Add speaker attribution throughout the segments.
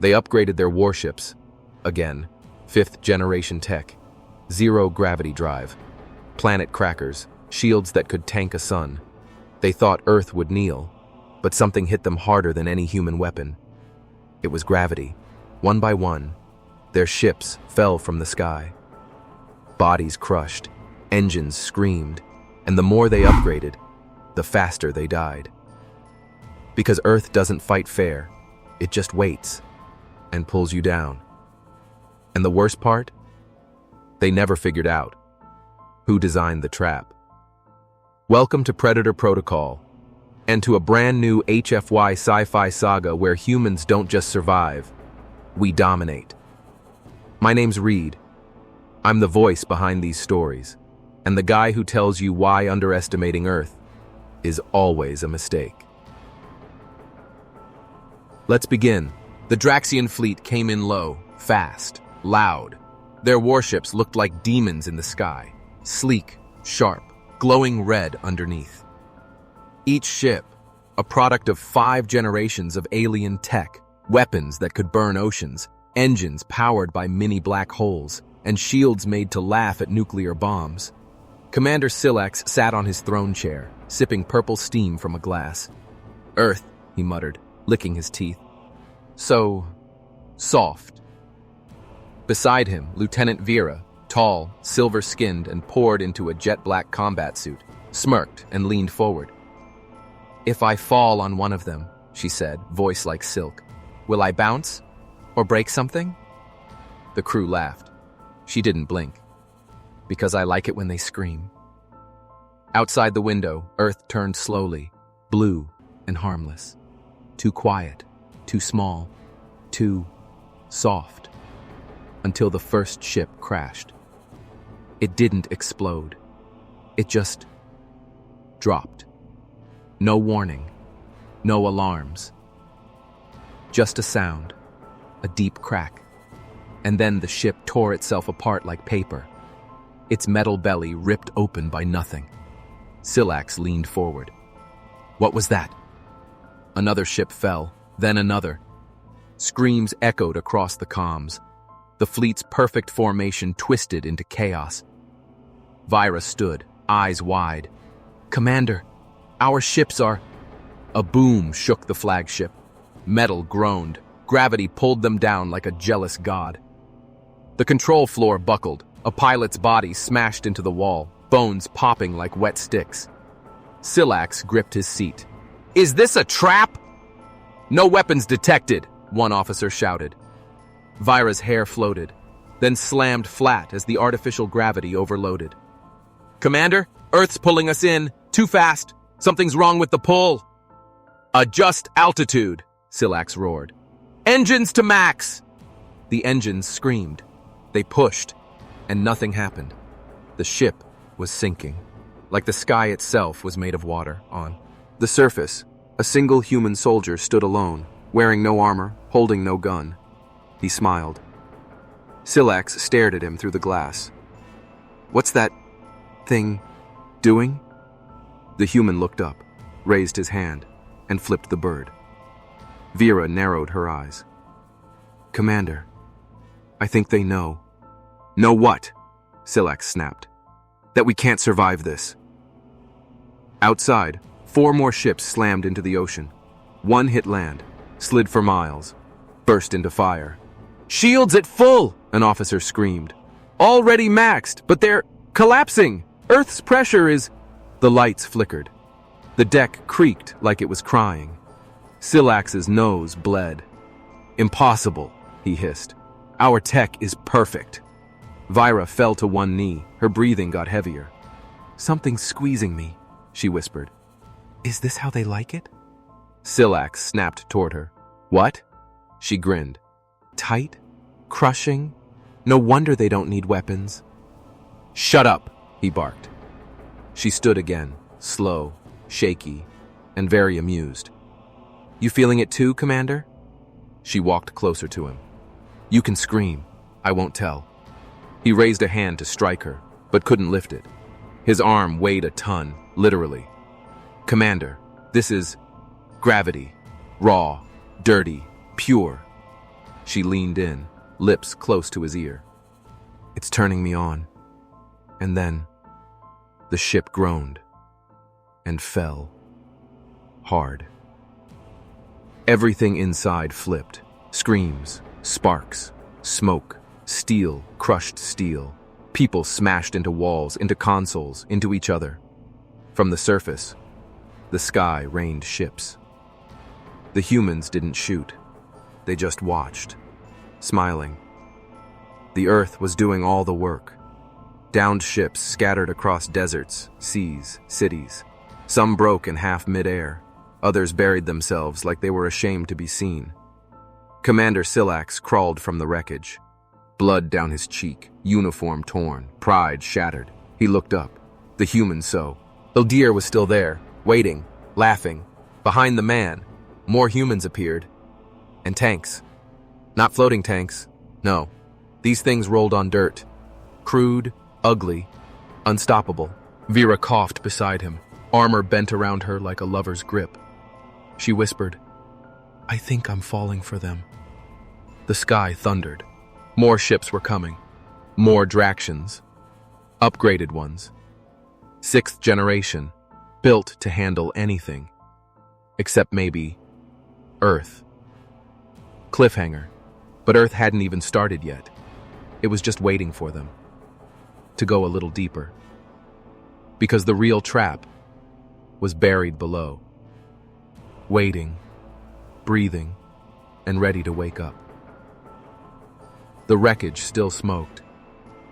Speaker 1: They upgraded their warships. Again, 5th generation tech. Zero gravity drive. Planet crackers, shields that could tank a sun. They thought Earth would kneel, but something hit them harder than any human weapon. It was gravity. One by one, their ships fell from the sky. Bodies crushed, engines screamed, and the more they upgraded, the faster they died. Because Earth doesn't fight fair, it just waits and pulls you down. And the worst part? They never figured out who designed the trap. Welcome to Predator Protocol, and to a brand new HFY sci-fi saga where humans don't just survive, we dominate. My name's Reed. I'm the voice behind these stories, and the guy who tells you why underestimating Earth is always a mistake. Let's begin. The Draxian fleet came in low, fast, loud. Their warships looked like demons in the sky, sleek, sharp, glowing red underneath. Each ship, a product of 5 generations of alien tech, weapons that could burn oceans, engines powered by mini black holes, and shields made to laugh at nuclear bombs. Commander Silax sat on his throne chair, sipping purple steam from a glass. "Earth," he muttered, licking his teeth. "So soft." Beside him, Lieutenant Vera, tall, silver-skinned, and poured into a jet-black combat suit, smirked and leaned forward. "If I fall on one of them," she said, voice like silk, "will I bounce? Or break something?" The crew laughed. She didn't blink. "Because I like it when they scream." Outside the window, Earth turned slowly, blue and harmless. Too quiet, too small, too soft. Until the first ship crashed. It didn't explode. It just dropped. No warning, no alarms. Just a sound, a deep crack. And then the ship tore itself apart like paper. Its metal belly ripped open by nothing. Silax leaned forward. "What was that?" Another ship fell, then another. Screams echoed across the comms. The fleet's perfect formation twisted into chaos. Vyra stood, eyes wide. "Commander, our ships are—" A boom shook the flagship. Metal groaned. Gravity pulled them down like a jealous god. The control floor buckled. A pilot's body smashed into the wall, bones popping like wet sticks. Silax gripped his seat. "Is this a trap?" "No weapons detected," one officer shouted. Vyra's hair floated, then slammed flat as the artificial gravity overloaded. "Commander, Earth's pulling us in. Too fast. Something's wrong with the pull." "Adjust altitude," Silax roared. "Engines to max!" The engines screamed. They pushed, and nothing happened. The ship was sinking, like the sky itself was made of water. On the surface, a single human soldier stood alone, wearing no armor, holding no gun. He smiled. Silax stared at him through the glass. "What's that thing doing?" The human looked up, raised his hand, and flipped the bird. Vera narrowed her eyes. "Commander, I think they know." "Know what?" Silax snapped. "That we can't survive this." Outside, 4 more ships slammed into the ocean. One hit land, slid for miles, burst into fire. "Shields at full!" an officer screamed. "Already maxed, but they're collapsing! Earth's pressure is—" The lights flickered. The deck creaked like it was crying. Silax's nose bled. "Impossible," he hissed. "Our tech is perfect." Vyra fell to one knee. Her breathing got heavier. "Something's squeezing me," she whispered. "Is this how they like it?" Silax snapped toward her. "What?" She grinned. "Tight? Crushing? No wonder they don't need weapons." "Shut up," he barked. She stood again, slow, shaky, and very amused. "You feeling it too, Commander?" She walked closer to him. "You can scream. I won't tell." He raised a hand to strike her, but couldn't lift it. His arm weighed a ton, literally. "Commander, this is gravity. Raw, dirty, pure. She leaned in, lips close to his ear. "It's turning me on." And then, the ship groaned and fell hard. Everything inside flipped. Screams, sparks, smoke, steel, crushed steel. People smashed into walls, into consoles, into each other. From the surface, the sky rained ships. The humans didn't shoot. They just watched, smiling. The Earth was doing all the work. Downed ships scattered across deserts, seas, cities. Some broke in half mid-air. Others buried themselves like they were ashamed to be seen. Commander Silax crawled from the wreckage. Blood down his cheek, uniform torn, pride shattered. He looked up. The human Ildir was still there, waiting, laughing. Behind the man, more humans appeared. And tanks. Not floating tanks. No. These things rolled on dirt. Crude, ugly, unstoppable. Vera coughed beside him, armor bent around her like a lover's grip. She whispered, "I think I'm falling for them." The sky thundered. More ships were coming. More Draxians. Upgraded ones. 6th generation. Built to handle anything. Except maybe Earth. Cliffhanger. But Earth hadn't even started yet. It was just waiting for them. To go a little deeper. Because the real trap was buried below. Waiting, breathing, and ready to wake up. The wreckage still smoked.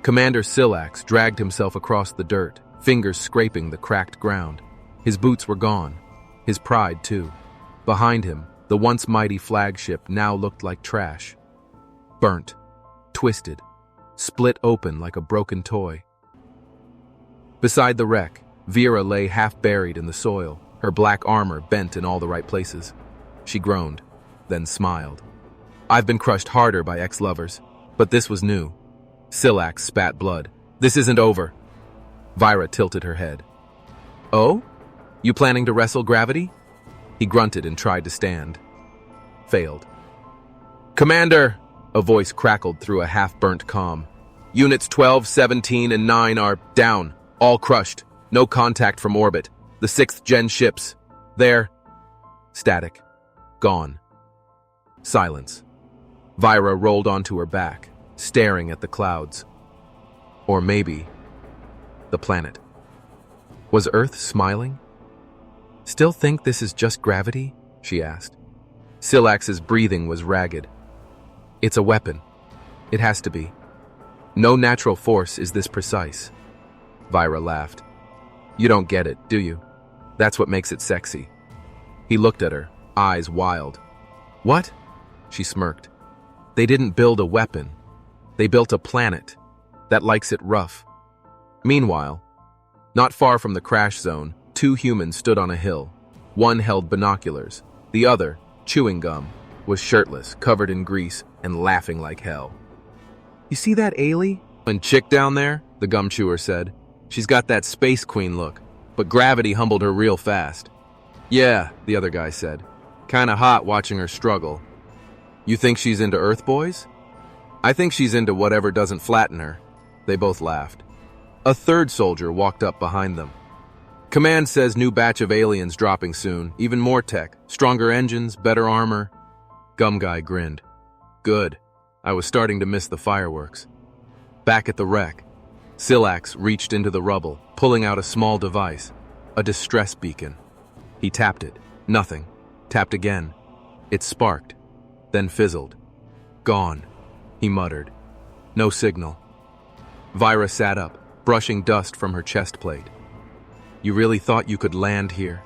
Speaker 1: Commander Silax dragged himself across the dirt, fingers scraping the cracked ground. His boots were gone, his pride too. Behind him, the once mighty flagship now looked like trash. Burnt, twisted, split open like a broken toy. Beside the wreck, Vera lay half buried in the soil, her black armor bent in all the right places. She groaned, then smiled. "I've been crushed harder by ex-lovers, but this was new." Silax spat blood. "This isn't over." Vira tilted her head. "Oh? You planning to wrestle gravity?" He grunted and tried to stand. Failed. "Commander!" A voice crackled through a half-burnt comm. "Units 12, 17, and 9 are down. All crushed. No contact from orbit. The 6th gen ships. They're..." Static. Gone. Silence. Vira rolled onto her back, staring at the clouds. Or maybe the planet. Was Earth smiling? "Still think this is just gravity?" she asked. Silax's breathing was ragged. "It's a weapon. It has to be. No natural force is this precise." Vira laughed. "You don't get it, do you? That's what makes it sexy." He looked at her, eyes wild. "What?" She smirked. "They didn't build a weapon. They built a planet that likes it rough." Meanwhile, not far from the crash zone, 2 humans stood on a hill. One held binoculars. The other, chewing gum, was shirtless, covered in grease, and laughing like hell. "You see that Ailey and chick down there?" the gum chewer said. "She's got that space queen look, but gravity humbled her real fast." "Yeah," the other guy said. "Kinda hot watching her struggle." "You think she's into Earth boys?" "I think she's into whatever doesn't flatten her." They both laughed. A third soldier walked up behind them. "Command says new batch of aliens dropping soon, even more tech, stronger engines, better armor." Gum guy grinned. "Good. I was starting to miss the fireworks." Back at the wreck, Silax reached into the rubble, pulling out a small device, a distress beacon. He tapped it. Nothing. Tapped again. It sparked, then fizzled. "Gone," he muttered. No signal. Vira sat up, brushing dust from her chest plate. "You really thought you could land here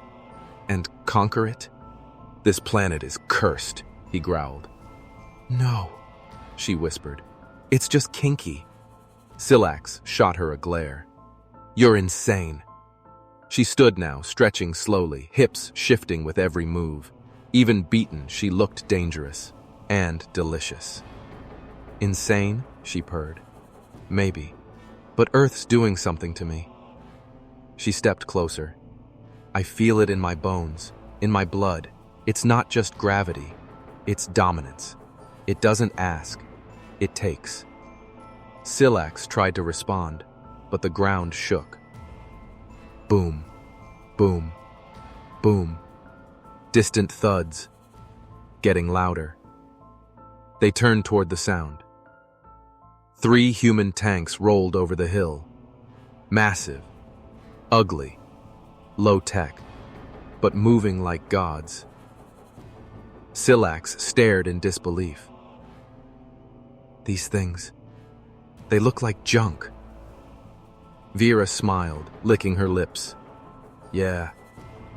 Speaker 1: and conquer it? This planet is cursed," he growled. "No," she whispered. "It's just kinky." Silax shot her a glare. "You're insane." She stood now, stretching slowly, hips shifting with every move. Even beaten, she looked dangerous and delicious. "Insane?" she purred. "Maybe. But Earth's doing something to me." She stepped closer. "I feel it in my bones, in my blood. It's not just gravity. It's dominance. It doesn't ask, it takes. Silax tried to respond, but the ground shook. Boom, boom, boom. Distant thuds, getting louder. They turned toward the sound. 3 human tanks rolled over the hill. Massive, ugly, low-tech, but moving like gods. Silax stared in disbelief. These things, they look like junk. Vera smiled, licking her lips. Yeah,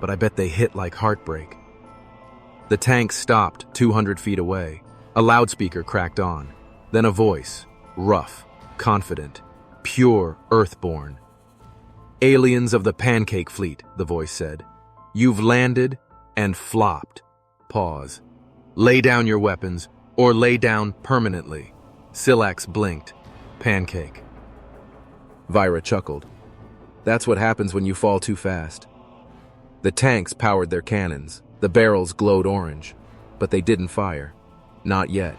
Speaker 1: but I bet they hit like heartbreak. The tank stopped 200 feet away. A loudspeaker cracked on. Then a voice, rough, confident, pure Earthborn. Aliens of the Pancake Fleet, the voice said. You've landed and flopped. Pause. Lay down your weapons, or lay down permanently. Silax blinked. Pancake. Vira chuckled. That's what happens when you fall too fast. The tanks powered their cannons. The barrels glowed orange, but they didn't fire. Not yet.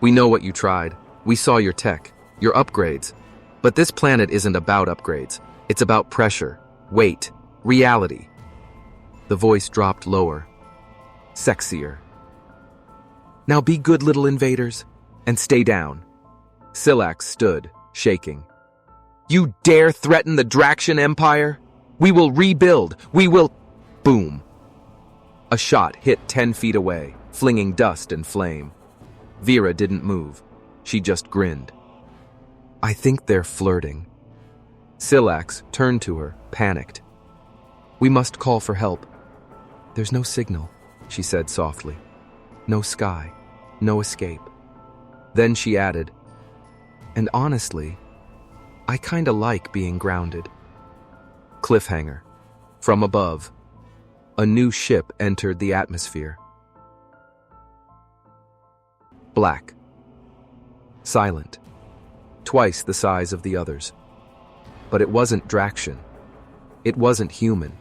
Speaker 1: We know what you tried. We saw your tech, your upgrades. But this planet isn't about upgrades. It's about pressure, weight, reality. The voice dropped lower, sexier. Now be good little invaders, and stay down. Silax stood, shaking. You dare threaten the Draxian Empire? We will rebuild. We will... Boom. A shot hit 10 feet away, flinging dust and flame. Vera didn't move. She just grinned. I think they're flirting. Silax turned to her, panicked. We must call for help. There's no signal, she said softly. No sky, no escape. Then she added, and honestly, I kinda like being grounded. Cliffhanger. From above, a new ship entered the atmosphere. Black. Silent. Twice the size of the others. But it wasn't Draxian. It wasn't human.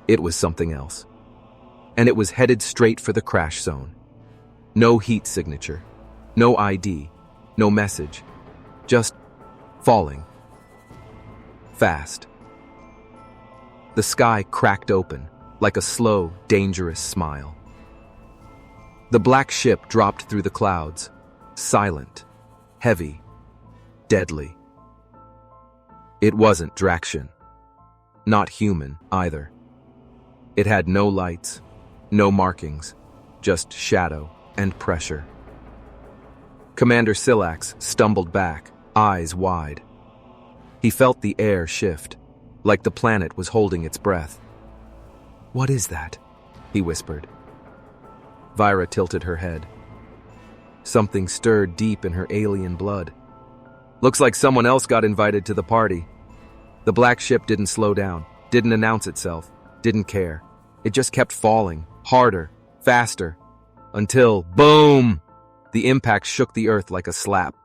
Speaker 1: It was something else. And it was headed straight for the crash zone. No heat signature. No ID. No message. Just falling. Fast. The sky cracked open, like a slow, dangerous smile. The black ship dropped through the clouds, silent, heavy, deadly. It wasn't Draxian. Not human, either. It had no lights, no markings, just shadow and pressure. Commander Silax stumbled back, eyes wide. He felt the air shift, like the planet was holding its breath. What is that? He whispered. Vira tilted her head. Something stirred deep in her alien blood. Looks like someone else got invited to the party. The black ship didn't slow down, didn't announce itself, didn't care. It just kept falling, harder, faster, until, boom! The impact shook the earth like a slap.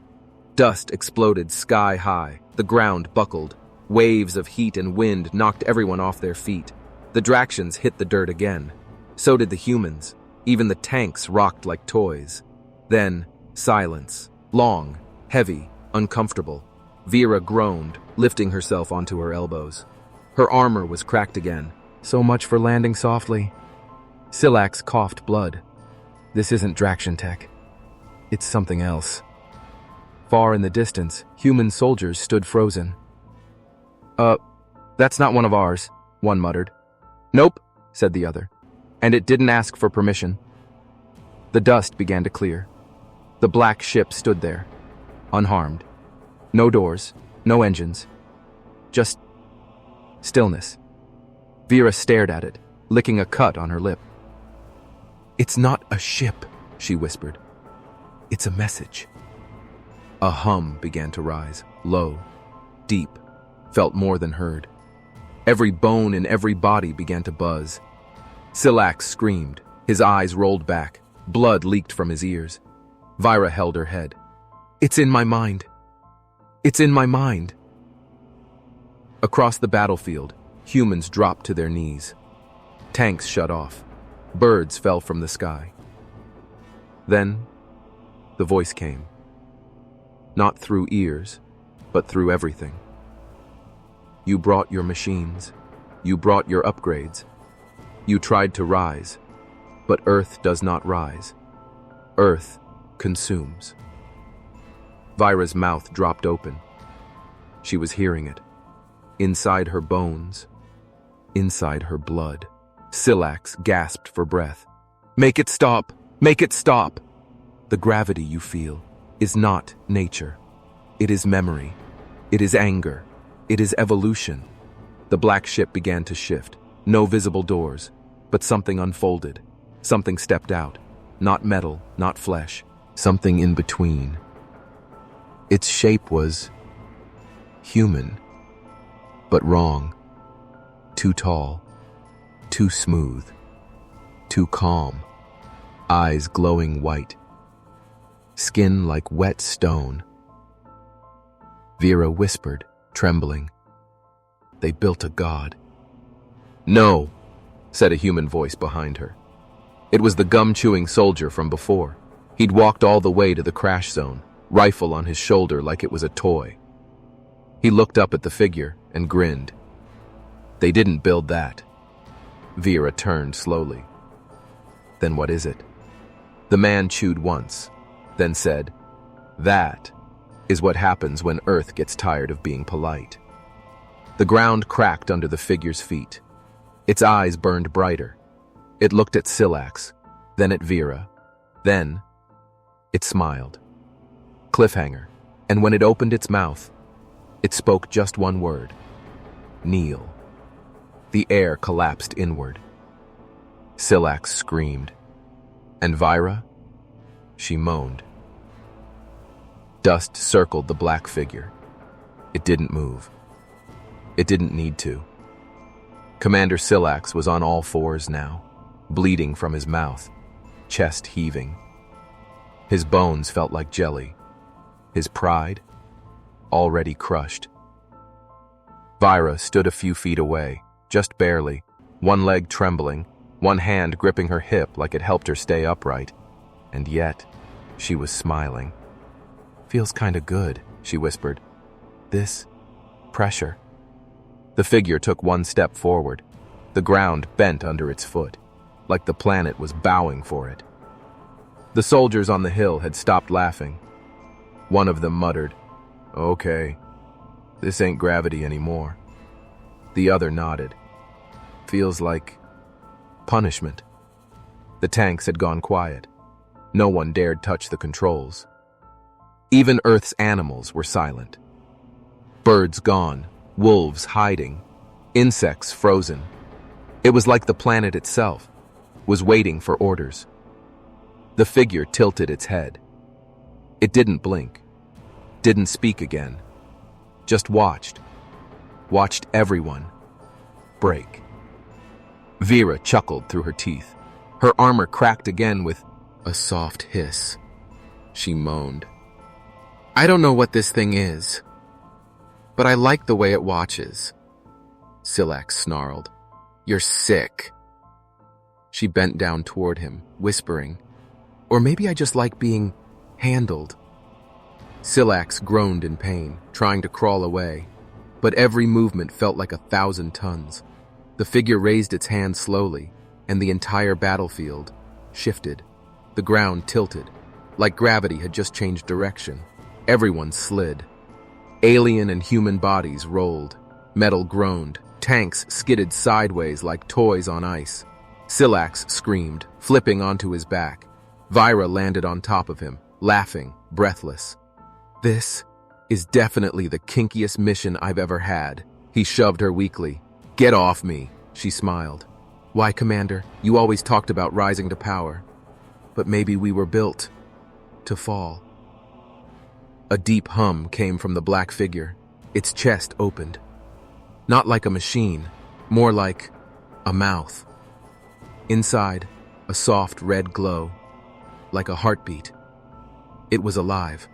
Speaker 1: Dust exploded sky high, the ground buckled. Waves of heat and wind knocked everyone off their feet. The Draxians hit the dirt again. So did the humans. Even the tanks rocked like toys. Then, silence. Long, heavy, uncomfortable. Vera groaned, lifting herself onto her elbows. Her armor was cracked again. So much for landing softly. Silax coughed blood. This isn't Draxian tech. It's something else. Far in the distance, human soldiers stood frozen. That's not one of ours, one muttered. Nope, said the other. And it didn't ask for permission. The dust began to clear. The black ship stood there, unharmed. No doors, no engines. Just stillness. Vera stared at it, licking a cut on her lip. It's not a ship, she whispered. It's a message. A hum began to rise, low, deep, felt more than heard. Every bone in every body began to buzz. Silax screamed, his eyes rolled back, blood leaked from his ears. Vira held her head. It's in my mind. It's in my mind. Across the battlefield, humans dropped to their knees. Tanks shut off. Birds fell from the sky. Then, The voice came. Not through ears, but through everything. You brought your machines. You brought your upgrades. You tried to rise, but Earth does not rise. Earth consumes. Vira's mouth dropped open. She was hearing it. Inside her bones. Inside her blood. Silax gasped for breath. Make it stop! Make it stop! The gravity you feel is not nature. It is memory. It is anger. It is evolution. The black ship began to shift. No visible doors, but something unfolded. Something stepped out. Not metal, not flesh. Something in between. Its shape was human, but wrong. Too tall. Too smooth. Too calm. Eyes glowing white. Skin like wet stone. Vera whispered, trembling. They built a god. No, said a human voice behind her. It was the gum-chewing soldier from before. He'd walked all the way to the crash zone, rifle on his shoulder like it was a toy. He looked up at the figure and grinned. They didn't build that. Vera turned slowly. Then what is it? The man chewed once, then said, That is what happens when Earth gets tired of being polite. The ground cracked under the figure's feet. Its eyes burned brighter. It looked at Silax, then at Vera. Then, it smiled. Cliffhanger. And when it opened its mouth, it spoke just one word. Kneel. The air collapsed inward. Silax screamed. And Vira? She moaned. Dust circled the black figure. It didn't move. It didn't need to. Commander Silax was on all fours now, bleeding from his mouth, chest heaving. His bones felt like jelly. His pride, already crushed. Vira stood a few feet away, just barely, one leg trembling, one hand gripping her hip like it helped her stay upright. And yet, she was smiling. Feels kinda good, she whispered. This pressure. The figure took one step forward. The ground bent under its foot, like the planet was bowing for it. The soldiers on the hill had stopped laughing. One of them muttered, Okay, this ain't gravity anymore. The other nodded. Feels like punishment. The tanks had gone quiet. No one dared touch the controls. Even Earth's animals were silent. Birds gone, wolves hiding, insects frozen. It was like the planet itself was waiting for orders. The figure tilted its head. It didn't blink, didn't speak again, just watched everyone break. Vera chuckled through her teeth. Her armor cracked again with a soft hiss. She moaned. I don't know what this thing is, but I like the way it watches. Silax snarled. You're sick. She bent down toward him, whispering, Or maybe I just like being handled. Silax groaned in pain, trying to crawl away, but every movement felt like 1,000 tons. The figure raised its hand slowly, and the entire battlefield shifted. The ground tilted, like gravity had just changed direction. Everyone slid. Alien and human bodies rolled. Metal groaned. Tanks skidded sideways like toys on ice. Silax screamed, flipping onto his back. Vira landed on top of him, laughing, breathless. This is definitely the kinkiest mission I've ever had. He shoved her weakly. Get off me, she smiled. Why, Commander, you always talked about rising to power. But maybe we were built to fall. A deep hum came from the black figure. Its chest opened. Not like a machine, more like a mouth. Inside, a soft red glow, like a heartbeat. It was alive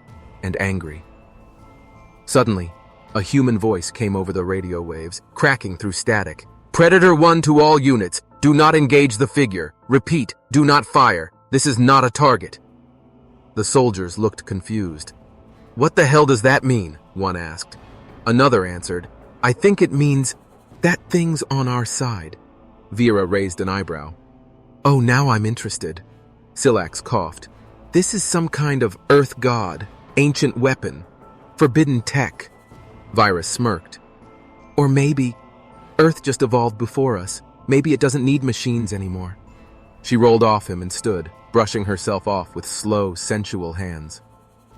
Speaker 1: and angry. Suddenly, a human voice came over the radio waves, cracking through static. Predator 1 to all units. Do not engage the figure. Repeat, do not fire. This is not a target. The soldiers looked confused. "What the hell does that mean?" one asked. Another answered, "I think it means that thing's on our side." Vera raised an eyebrow. "Oh, now I'm interested." Silax coughed. "This is some kind of earth god, ancient weapon, forbidden tech." Virus smirked. "Or maybe Earth just evolved before us. Maybe it doesn't need machines anymore." She rolled off him and stood, brushing herself off with slow, sensual hands.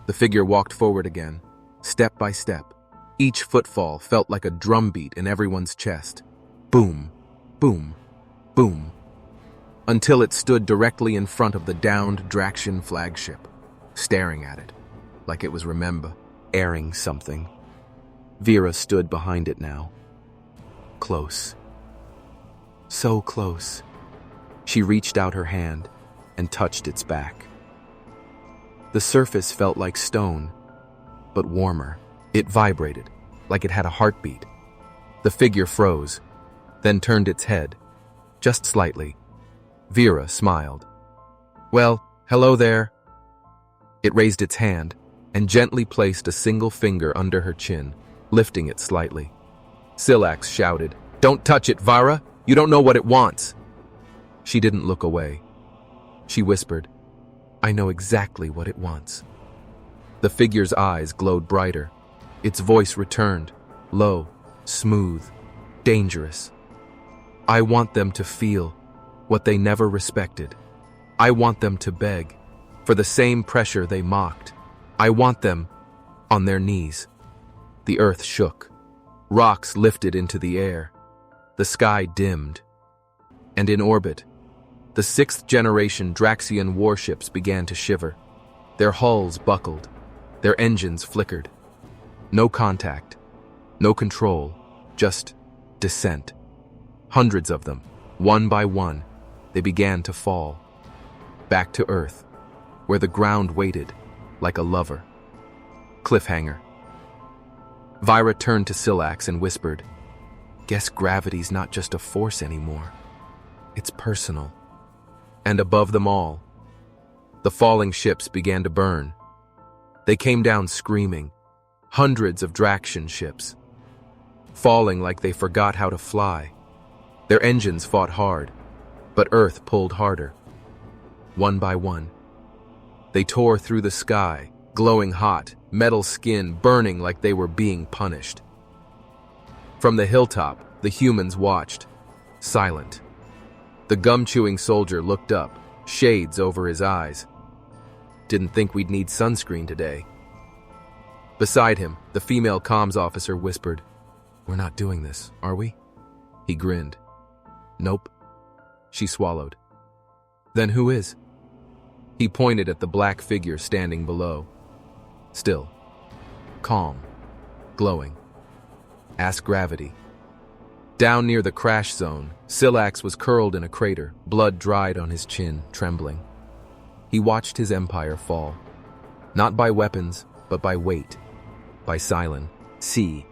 Speaker 1: The figure walked forward again, step by step. Each footfall felt like a drumbeat in everyone's chest. Boom, boom, boom. Until it stood directly in front of the downed Draxian flagship, staring at it, like it was airing something. Vera stood behind it now. Close. So close. She reached out her hand and touched its back. The surface felt like stone, but warmer. It vibrated, like it had a heartbeat. The figure froze, then turned its head, just slightly. Vera smiled. "Well, hello there." It raised its hand and gently placed a single finger under her chin, lifting it slightly. Silax shouted, "Don't touch it, Vara! You don't know what it wants!" She didn't look away. She whispered, "I know exactly what it wants." The figure's eyes glowed brighter. Its voice returned, low, smooth, dangerous. "I want them to feel what they never respected. I want them to beg for the same pressure they mocked. I want them on their knees." The earth shook. Rocks lifted into the air. The sky dimmed. And in orbit, the 6th-generation Draxian warships began to shiver. Their hulls buckled. Their engines flickered. No contact. No control. Just descent. Hundreds of them, one by one, they began to fall. Back to Earth, where the ground waited like a lover. Cliffhanger. Vira turned to Silax and whispered, "Guess gravity's not just a force anymore. It's personal." And above them all, the falling ships began to burn. They came down screaming, hundreds of Draxian ships, falling like they forgot how to fly. Their engines fought hard, but Earth pulled harder. One by one, they tore through the sky, glowing hot, metal skin burning like they were being punished. From the hilltop, the humans watched, silent. The gum-chewing soldier looked up, shades over his eyes. "Didn't think we'd need sunscreen today." Beside him, the female comms officer whispered, "We're not doing this, are we?" He grinned. "Nope." She swallowed. "Then who is?" He pointed at the black figure standing below. Still. Calm. Glowing. "Ask gravity." Down near the crash zone, Silax was curled in a crater, blood dried on his chin, trembling. He watched his empire fall. Not by weapons, but by weight. By silent sea.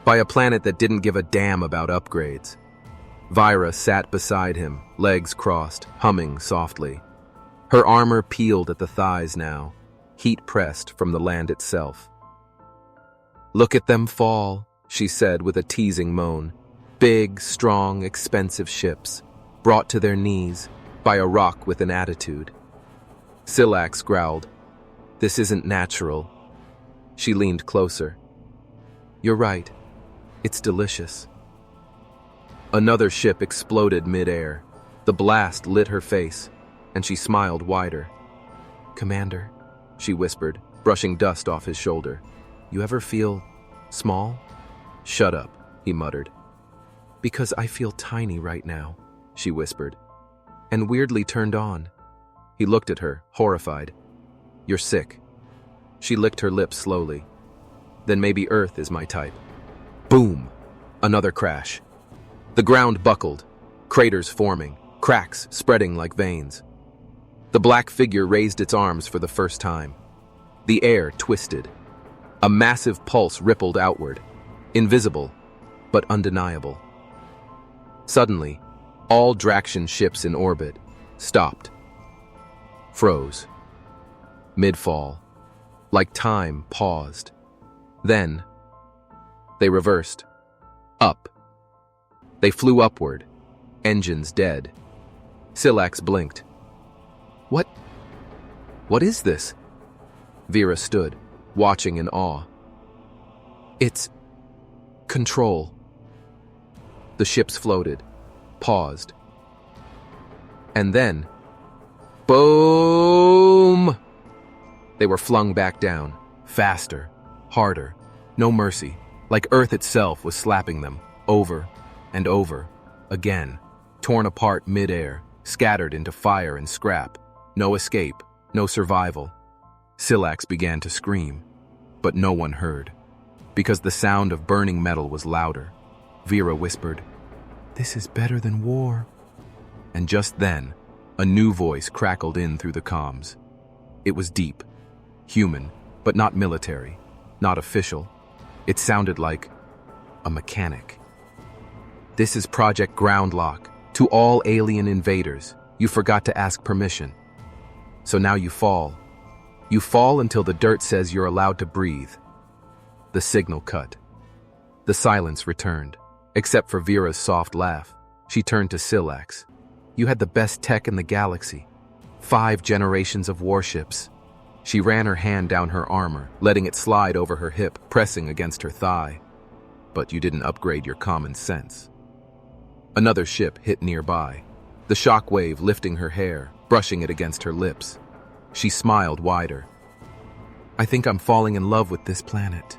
Speaker 1: By a planet that didn't give a damn about upgrades. Vira sat beside him, legs crossed, humming softly. Her armor peeled at the thighs now, heat pressed from the land itself. "Look at them fall," she said with a teasing moan. "Big, strong, expensive ships, brought to their knees by a rock with an attitude." Silax growled, "This isn't natural." She leaned closer. "You're right. It's delicious." Another ship exploded mid-air. The blast lit her face, and she smiled wider. "Commander," she whispered, brushing dust off his shoulder. "You ever feel small?" "Shut up," he muttered. "Because I feel tiny right now," she whispered, and weirdly turned on. He looked at her, horrified. "You're sick." She licked her lips slowly. "Then maybe Earth is my type." Boom! Another crash. The ground buckled, craters forming, cracks spreading like veins. The black figure raised its arms for the first time. The air twisted. A massive pulse rippled outward, invisible, but undeniable. Suddenly, all Draxian ships in orbit stopped. Froze. mid-fall, like time paused. Then, they reversed. Up. They flew upward, engines dead. Silax blinked. What is this? Vera stood, watching in awe. It's control. The ships floated, paused. And then, boom! They were flung back down, faster, harder, no mercy, like Earth itself was slapping them, over and over, again, torn apart mid-air, scattered into fire and scrap. No escape, no survival. Silax began to scream, but no one heard, because the sound of burning metal was louder. Vera whispered, "This is better than war." And just then, a new voice crackled in through the comms. It was deep, human, but not military, not official. It sounded like a mechanic. "This is Project Groundlock. To all alien invaders, you forgot to ask permission. So now you fall. You fall until the dirt says you're allowed to breathe." The signal cut. The silence returned, except for Vera's soft laugh. She turned to Silax. "You had the best tech in the galaxy. 5 generations of warships." She ran her hand down her armor, letting it slide over her hip, pressing against her thigh. "But you didn't upgrade your common sense." Another ship hit nearby, the shock wave lifting her hair, brushing it against her lips. She smiled wider. "I think I'm falling in love with this planet."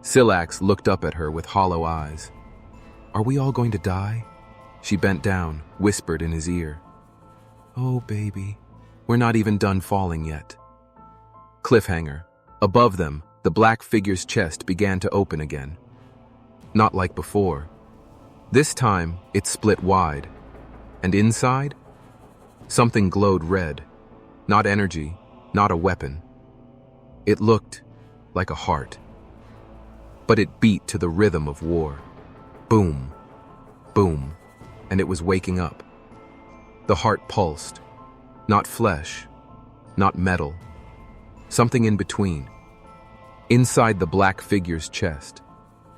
Speaker 1: Silax looked up at her with hollow eyes. "Are we all going to die?" She bent down, whispered in his ear. "Oh, baby, we're not even done falling yet." Cliffhanger. Above them, the black figure's chest began to open again. Not like before. This time, it split wide. And inside? Something glowed red. Not energy, not a weapon. It looked like a heart. But it beat to the rhythm of war. Boom, boom, and it was waking up. The heart pulsed. Not flesh, not metal. Something in between. Inside the black figure's chest,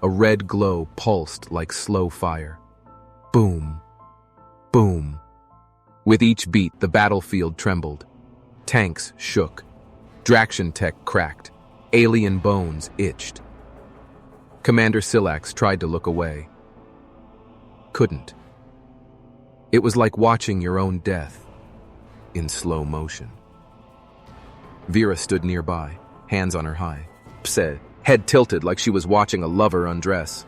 Speaker 1: a red glow pulsed like slow fire. Boom, boom. With each beat, the battlefield trembled. Tanks shook. Draction tech cracked. Alien bones itched. Commander Silax tried to look away. Couldn't. It was like watching your own death in slow motion. Vera stood nearby, hands on her high, head tilted like she was watching a lover undress.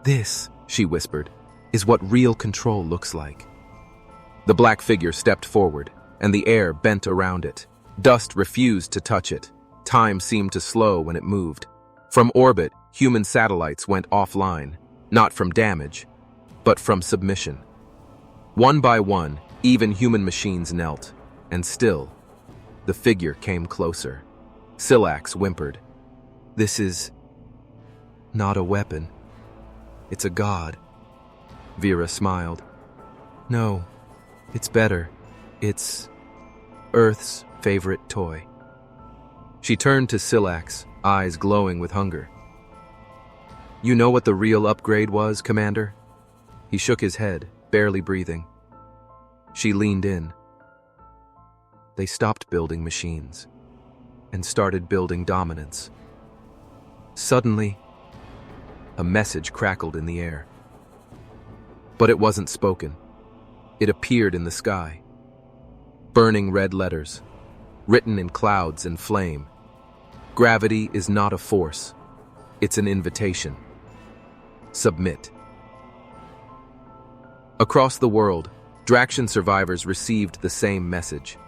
Speaker 1: "This," she whispered, "is what real control looks like." The black figure stepped forward, and the air bent around it. Dust refused to touch it. Time seemed to slow when it moved. From orbit, human satellites went offline, not from damage, but from submission. One by one, even human machines knelt, and still, the figure came closer. Silax whimpered, "This is not a weapon. It's a god." Vera smiled. "No, it's better. It's Earth's favorite toy." She turned to Silax, eyes glowing with hunger. "You know what the real upgrade was, Commander?" He shook his head, barely breathing. She leaned in. They stopped building machines and started building dominance. Suddenly, a message crackled in the air. But it wasn't spoken. It appeared in the sky. Burning red letters, written in clouds and flame. Gravity is not a force. It's an invitation. Submit. Across the world, Draction survivors received the same message.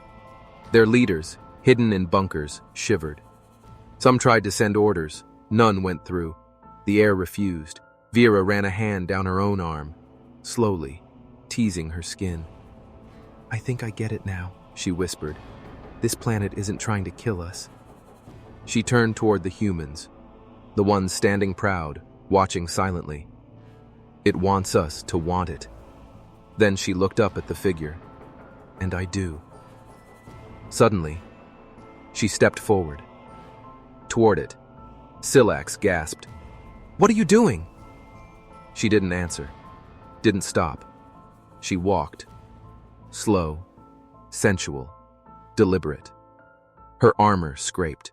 Speaker 1: Their leaders, hidden in bunkers, shivered. Some tried to send orders. None went through. The air refused. Vera ran a hand down her own arm, slowly, teasing her skin. "I think I get it now," she whispered. "This planet isn't trying to kill us." She turned toward the humans, the ones standing proud, watching silently. "It wants us to want it." Then she looked up at the figure. "And I do." Suddenly, She stepped forward. Toward it. Silax gasped. "What are you doing?" She didn't answer. Didn't stop. She walked. Slow, sensual, deliberate. Her armor scraped.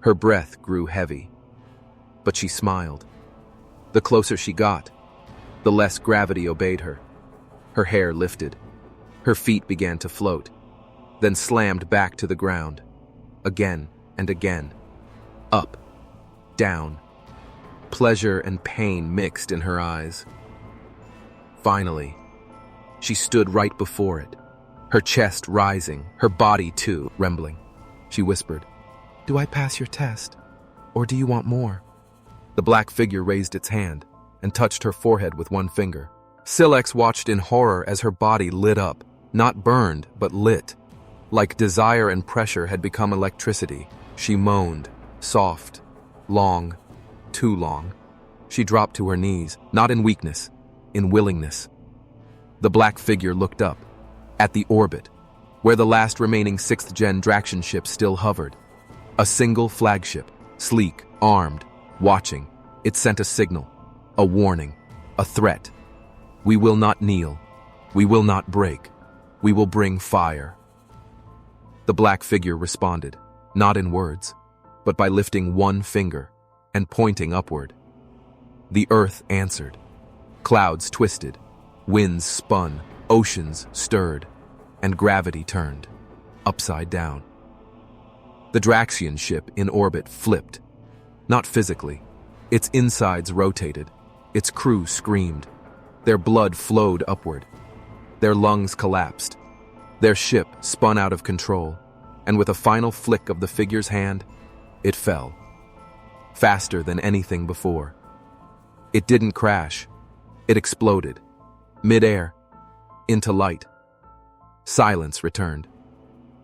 Speaker 1: Her breath grew heavy. But she smiled. The closer she got, the less gravity obeyed her. Her hair lifted. Her feet began to float, then slammed back to the ground. Again and again. Up, down. Pleasure and pain mixed in her eyes. Finally, she stood right before it, her chest rising, her body too trembling. She whispered, "Do I pass your test, or do you want more?" The black figure raised its hand and touched her forehead with one finger. Silax watched in horror as her body lit up, not burned, but lit. Like desire and pressure had become electricity. She moaned, soft, long, too long. She dropped to her knees, not in weakness, in willingness. The black figure looked up, at the orbit, where the last remaining 6th-gen Draxian ship still hovered. A single flagship, sleek, armed, watching. It sent a signal, a warning, a threat. "We will not kneel. We will not break. We will bring fire." The black figure responded, not in words, but by lifting one finger and pointing upward. The earth answered. Clouds twisted, winds spun, oceans stirred, and gravity turned, upside down. The Draxian ship in orbit flipped, not physically. Its insides rotated, its crew screamed. Their blood flowed upward. Their lungs collapsed. Their ship spun out of control, and with a final flick of the figure's hand, it fell. Faster than anything before. It didn't crash. It exploded. Mid-air. Into light. Silence returned.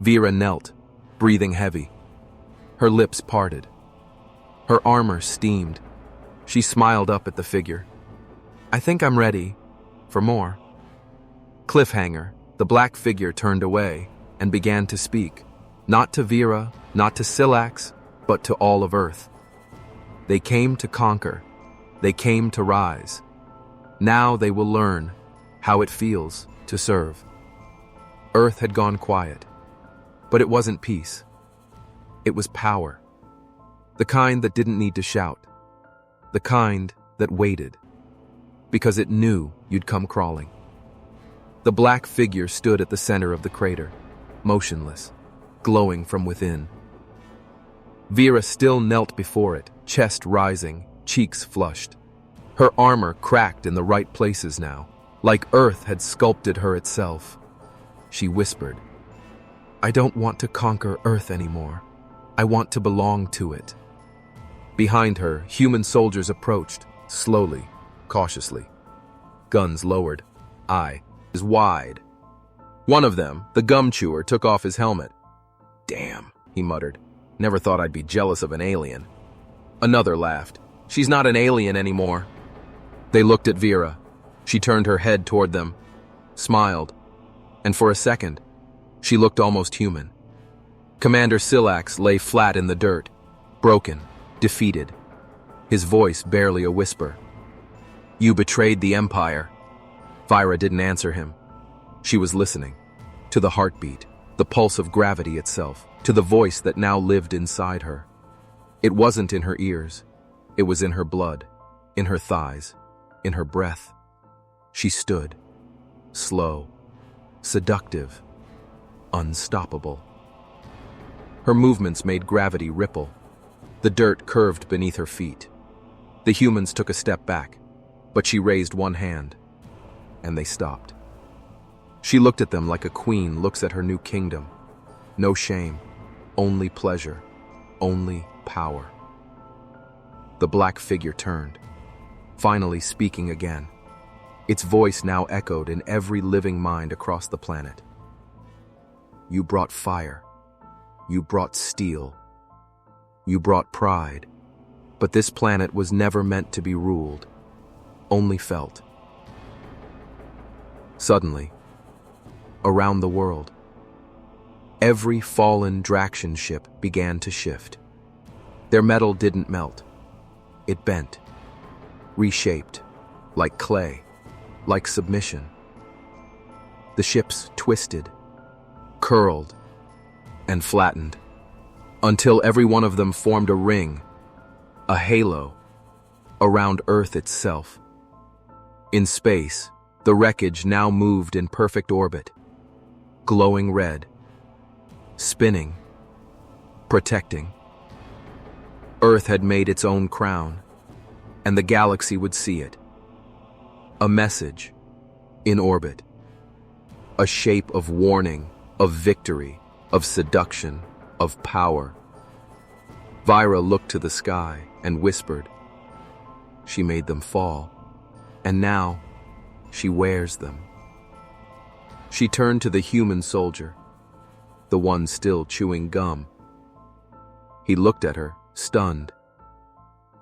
Speaker 1: Vera knelt, breathing heavy. Her lips parted. Her armor steamed. She smiled up at the figure. "I think I'm ready for more." Cliffhanger, the black figure turned away and began to speak, not to Vera, not to Silax, but to all of Earth. They came to conquer. They came to rise. Now they will learn how it feels to serve. Earth had gone quiet, but it wasn't peace. It was power. The kind that didn't need to shout. The kind that waited, because it knew you'd come crawling. The black figure stood at the center of the crater, motionless, glowing from within. Vera still knelt before it, chest rising, cheeks flushed. Her armor cracked in the right places now, like Earth had sculpted her itself. She whispered, "I don't want to conquer Earth anymore. I want to belong to it." Behind her, human soldiers approached, slowly, cautiously. Guns lowered, eyes wide. One of them, the gum chewer, took off his helmet. "Damn," he muttered. "Never thought I'd be jealous of an alien." Another laughed. "She's not an alien anymore." They looked at Vera. She turned her head toward them, smiled, and for a second, she looked almost human. Commander Silax lay flat in the dirt, broken, defeated, his voice barely a whisper. "You betrayed the Empire." Vera didn't answer him. She was listening, to the heartbeat, the pulse of gravity itself, to the voice that now lived inside her. It wasn't in her ears. It was in her blood, in her thighs, in her breath. She stood, slow, seductive, unstoppable. Her movements made gravity ripple. The dirt curved beneath her feet. The humans took a step back, but she raised one hand, and they stopped. She looked at them like a queen looks at her new kingdom. No shame, only pleasure, only power. The black figure turned, finally speaking again. Its voice now echoed in every living mind across the planet. "You brought fire. You brought steel. You brought pride. But this planet was never meant to be ruled, only felt." Suddenly, around the world, Every fallen Draxian ship began to shift. Their metal didn't melt. It bent, reshaped, like clay, like submission. The ships twisted, curled, and flattened, until every one of them formed a ring, a halo, around Earth itself. In space, the wreckage now moved in perfect orbit, glowing red, spinning, protecting. Earth had made its own crown, and the galaxy would see it. A message, in orbit. A shape of warning, of victory, of seduction, of power. Vyra looked to the sky and whispered. She made them fall, and now she wears them. She turned to the human soldier, the one still chewing gum. He looked at her, stunned.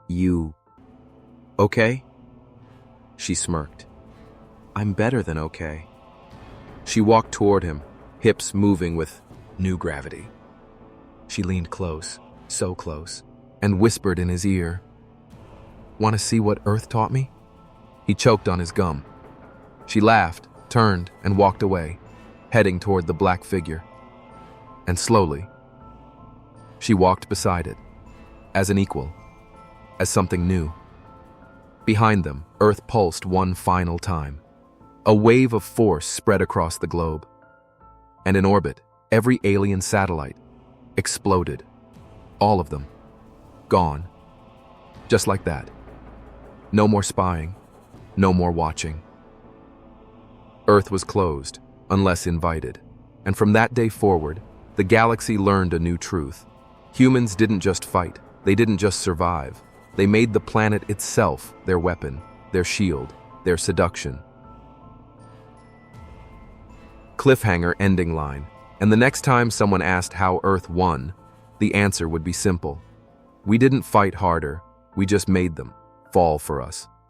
Speaker 1: You okay? She smirked. I'm better than okay. She walked toward him, hips moving with new gravity. She leaned close, so close, and whispered in his ear. Want to see what Earth taught me? He choked on his gum. She laughed, turned, and walked away, heading toward the black figure. And slowly, she walked beside it, as an equal, as something new. Behind them, Earth pulsed one final time. A wave of force spread across the globe. And in orbit, every alien satellite exploded. All of them. Gone. Just like that. No more spying. No more watching. Earth was closed, unless invited. And from that day forward, the galaxy learned a new truth. Humans didn't just fight. They didn't just survive. They made the planet itself their weapon, their shield, their seduction. Cliffhanger ending line. And the next time someone asked how Earth won, the answer would be simple. We didn't fight harder, we just made them fall for us.